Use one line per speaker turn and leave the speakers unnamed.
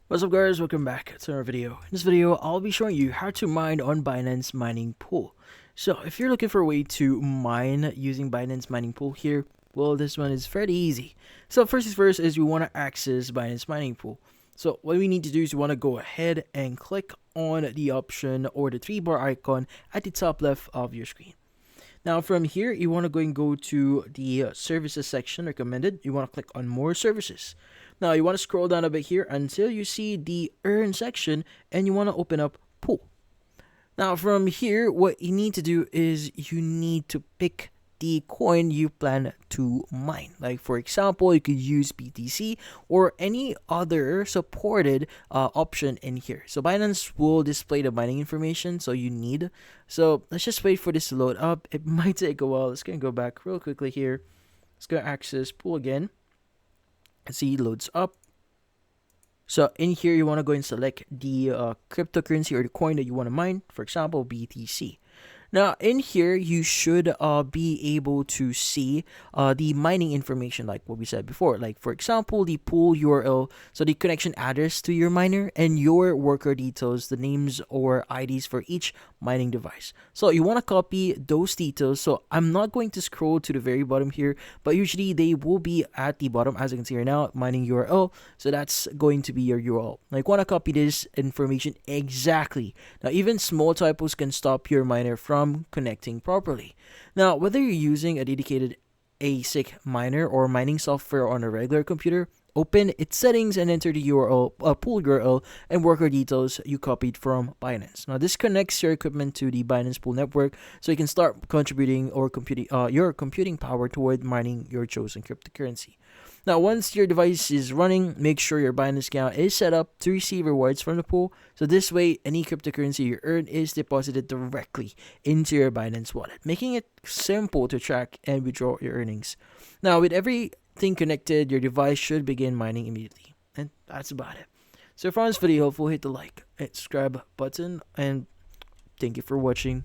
What's up guys, welcome back to our video. In this video, I'll be showing you how to mine on Binance Mining Pool. So if you're looking for a way to mine using Binance Mining Pool here, well, this one is fairly easy. So first things first is we want to access Binance Mining Pool. So what we need to do is we want to go ahead and click on the option or the 3-bar icon at the top left of your screen. Now from here, you want to go and go to the services section recommended. You want to click on more services. Now you want to scroll down a bit here until you see the earn section and you want to open up pool. Now from here, what you need to do is you need to pick the coin you plan to mine. Like for example, you could use BTC or any other supported option in here. So Binance will display the mining information so you need. So let's just wait for this to load up. It might take a while. Let's go back real quickly here. Let's go access pool again. See, it loads up. So in here, you want to go and select the cryptocurrency or the coin that you want to mine. For example, BTC. Now in here, you should be able to see the mining information like what we said before. Like for example, the pool URL, so the connection address to your miner and your worker details, the names or IDs for each mining device. So you want to copy those details. So I'm not going to scroll to the very bottom here, but usually they will be at the bottom as you can see right now, mining URL. So that's going to be your URL. Like want to copy this information exactly. Now even small typos can stop your miner from connecting properly. Now, whether you're using a dedicated ASIC miner or mining software on a regular computer, open its settings and enter the URL, pool URL and worker details you copied from Binance. Now, this connects your equipment to the Binance Pool network so you can start contributing or computing your computing power toward mining your chosen cryptocurrency. Now, once your device is running, make sure your Binance account is set up to receive rewards from the pool. So this way, any cryptocurrency you earn is deposited directly into your Binance wallet, making it simple to track and withdraw your earnings. Now, with everything connected, your device should begin mining immediately. And that's about it. So if you found this video helpful, hit the like and subscribe button. And thank you for watching.